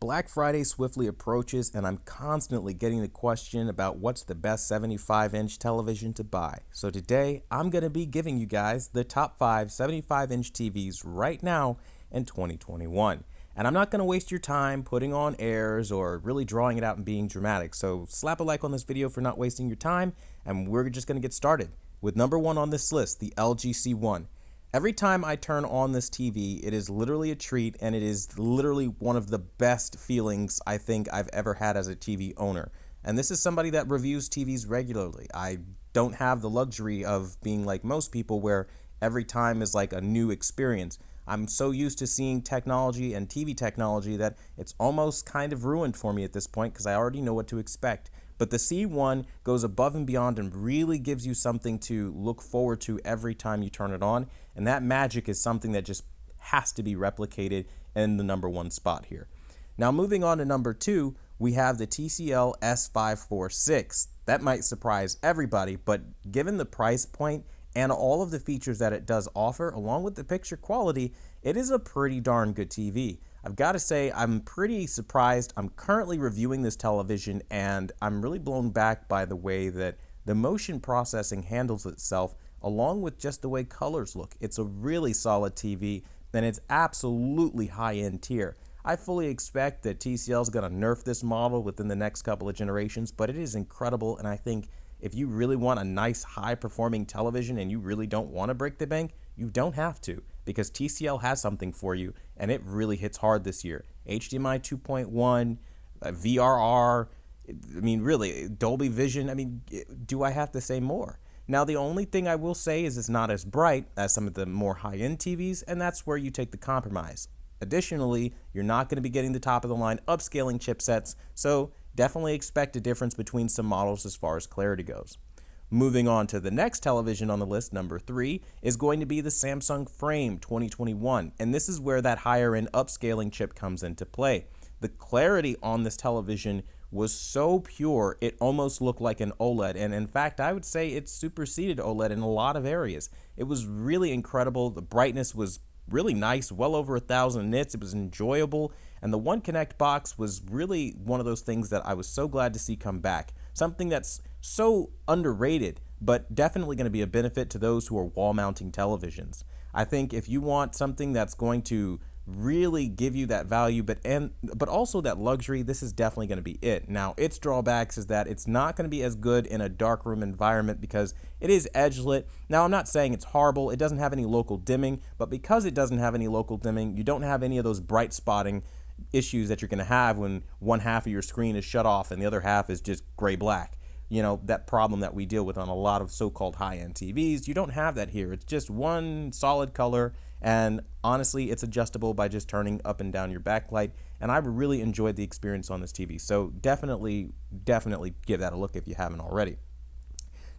Black Friday swiftly approaches, and I'm constantly getting the question about what's the best 75-inch television to buy. So today, I'm going to be giving you guys the top 5 75-inch TVs right now in 2021. And I'm not going to waste your time putting on airs or really drawing it out and being dramatic. So slap a like on this video for not wasting your time, and we're just going to get started with number 1 on this list, the LG C1. Every time I turn on this TV, it is literally a treat, and it is literally one of the best feelings I think I've ever had as a TV owner. And this is somebody that reviews TVs regularly. I don't have the luxury of being like most people where every time is like a new experience. I'm so used to seeing technology and TV technology that it's almost kind of ruined for me at this point because I already know what to expect. But the C1 goes above and beyond and really gives you something to look forward to every time you turn it on. And that magic is something that just has to be replicated in the number 1 spot here. Now moving on to number 2, we have the TCL S546. That might surprise everybody, but given the price point and all of the features that it does offer, along with the picture quality, it is a pretty darn good TV. I've got to say, I'm pretty surprised. I'm currently reviewing this television, and I'm really blown back by the way that the motion processing handles itself, along with just the way colors look. It's a really solid TV, and it's absolutely high-end tier. I fully expect that TCL is going to nerf this model within the next couple of generations, but it is incredible, and I think if you really want a nice, high-performing television and you really don't want to break the bank, you don't have to, because TCL has something for you, and it really hits hard this year. HDMI 2.1, VRR, I mean, really, Dolby Vision, I mean, do I have to say more? Now, the only thing I will say is it's not as bright as some of the more high-end TVs, and that's where you take the compromise. Additionally, you're not going to be getting the top-of-the-line upscaling chipsets, so definitely expect a difference between some models as far as clarity goes. Moving on to the next television on the list, number 3, is going to be the Samsung Frame 2021, and this is where that higher-end upscaling chip comes into play. The clarity on this television was so pure, it almost looked like an OLED, and in fact, I would say it superseded OLED in a lot of areas. It was really incredible. The brightness was really nice, well over 1,000 nits. It was enjoyable, and the One Connect box was really one of those things that I was so glad to see come back. Something that's so underrated, but definitely going to be a benefit to those who are wall mounting televisions. I think if you want something that's going to really give you that value, but also that luxury, this is definitely going to be it. Now, its drawbacks is that it's not going to be as good in a darkroom environment because it is edge lit. Now, I'm not saying it's horrible. It doesn't have any local dimming, but because it doesn't have any local dimming, you don't have any of those bright spotting issues that you're going to have when one half of your screen is shut off and the other half is just gray-black. You know, that problem that we deal with on a lot of so-called high-end TVs. You don't have that here. It's just one solid color, and honestly, it's adjustable by just turning up and down your backlight, and I really enjoyed the experience on this TV, so definitely give that a look if you haven't already.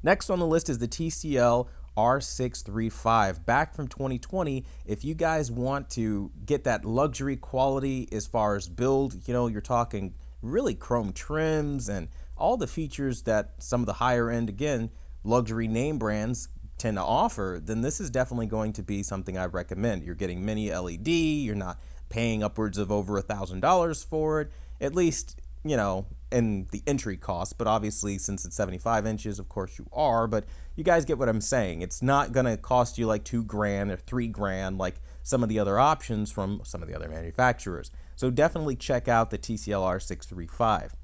Next on the list is the TCL R635, back from 2020. If you guys want to get that luxury quality as far as build, you know, you're talking really chrome trims and all the features that some of the higher end, again, luxury name brands tend to offer, then this is definitely going to be something I recommend. You're getting mini LED, you're not paying upwards of over $1,000 for it, at least, you know, in the entry cost, but obviously since it's 75 inches, of course you are, but you guys get what I'm saying. It's not going to cost you like $2,000 or $3,000 like some of the other options from some of the other manufacturers. So definitely check out the TCL R635.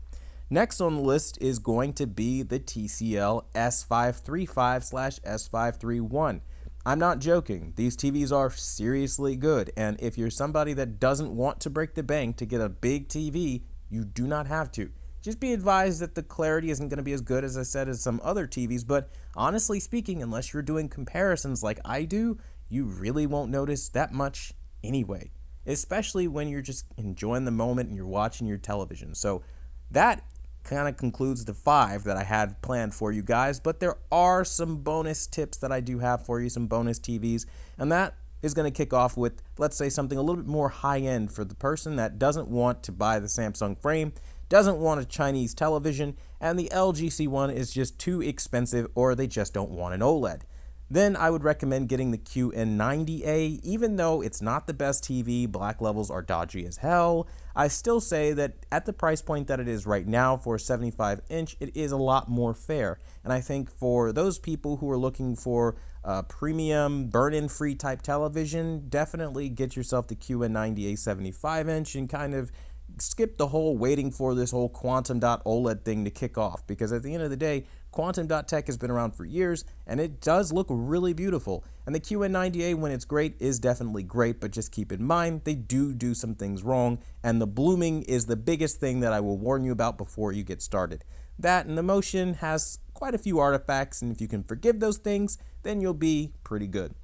Next on the list is going to be the TCL S535/S531. I'm not joking. These TVs are seriously good, and if you're somebody that doesn't want to break the bank to get a big TV, you do not have to. Just be advised that the clarity isn't going to be as good, as I said, as some other TVs, but honestly speaking, unless you're doing comparisons like I do, you really won't notice that much anyway, especially when you're just enjoying the moment and you're watching your television. So that kind of concludes the 5 that I had planned for you guys, but there are some bonus tips that I do have for you, some bonus TVs, and that is going to kick off with, let's say, something a little bit more high-end for the person that doesn't want to buy the Samsung Frame, doesn't want a Chinese television, and the LG C1 is just too expensive, or they just don't want an OLED. then I would recommend getting the QN90A. Even though it's not the best TV, black levels are dodgy as hell, I still say that at the price point that it is right now for a 75-inch, it is a lot more fair. And I think for those people who are looking for a premium, burn-in free type television, definitely get yourself the QN90A 75-inch and kind of skip the whole waiting for this whole Quantum Dot OLED thing to kick off, because at the end of the day, Quantum Dot Tech has been around for years and it does look really beautiful. And the QN90A, when it's great, is definitely great, but just keep in mind they do some things wrong, and the blooming is the biggest thing that I will warn you about before you get started. That and the motion has quite a few artifacts, and if you can forgive those things, then you'll be pretty good.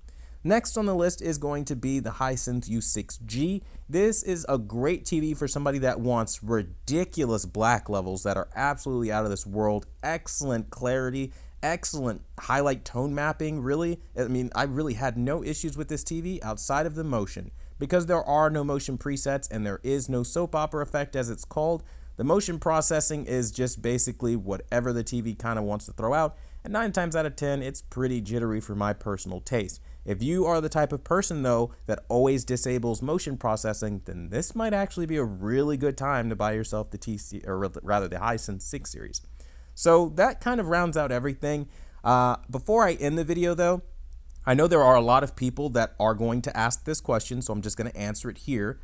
Next on the list is going to be the Hisense U6G. This is a great TV for somebody that wants ridiculous black levels that are absolutely out of this world, excellent clarity, excellent highlight tone mapping, really. I mean, I really had no issues with this TV outside of the motion. Because there are no motion presets and there is no soap opera effect as it's called, the motion processing is just basically whatever the TV kind of wants to throw out, and 9 times out of 10, it's pretty jittery for my personal taste. If you are the type of person, though, that always disables motion processing, then this might actually be a really good time to buy yourself the the Hisense 6 series. So that kind of rounds out everything. Before I end the video, though, I know there are a lot of people that are going to ask this question, so I'm just going to answer it here.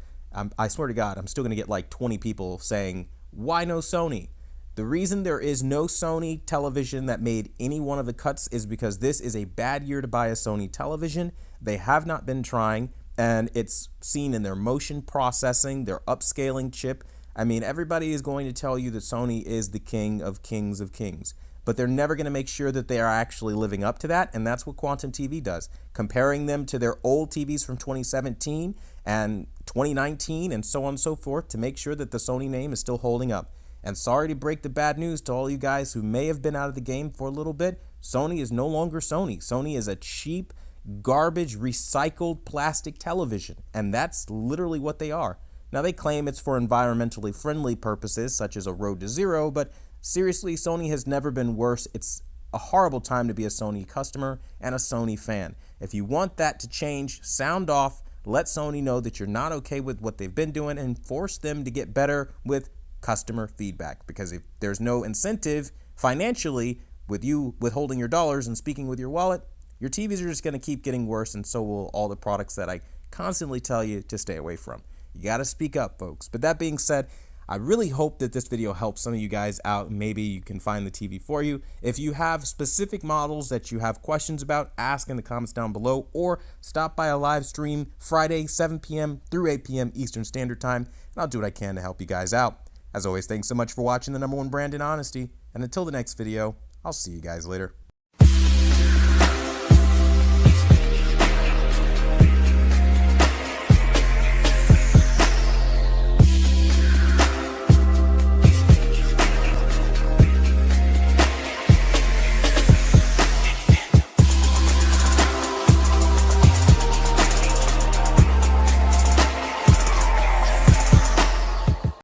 I swear to God, I'm still going to get like 20 people saying, why no Sony? The reason there is no Sony television that made any one of the cuts is because this is a bad year to buy a Sony television. They have not been trying, and it's seen in their motion processing, their upscaling chip. I mean, everybody is going to tell you that Sony is the king of kings, but they're never going to make sure that they are actually living up to that, and that's what Quantum TV does. Comparing them to their old TVs from 2017 and 2019 and so on and so forth to make sure that the Sony name is still holding up. And sorry to break the bad news to all you guys who may have been out of the game for a little bit, Sony is no longer Sony. Sony is a cheap, garbage, recycled plastic television, and that's literally what they are. Now, they claim it's for environmentally friendly purposes, such as a Road to Zero, but seriously, Sony has never been worse. It's a horrible time to be a Sony customer and a Sony fan. If you want that to change, sound off, let Sony know that you're not okay with what they've been doing, and force them to get better with customer feedback, because if there's no incentive financially with you withholding your dollars and speaking with your wallet, your TVs are just going to keep getting worse, and so will all the products that I constantly tell you to stay away from. You got to speak up, folks. But that being said, I really hope that this video helps some of you guys out. Maybe you can find the TV for you. If you have specific models that you have questions about, ask in the comments down below, or stop by a live stream Friday 7 p.m. through 8 p.m. Eastern Standard Time, and I'll do what I can to help you guys out. As always, thanks so much for watching the #1 brand in honesty, and until the next video, I'll see you guys later.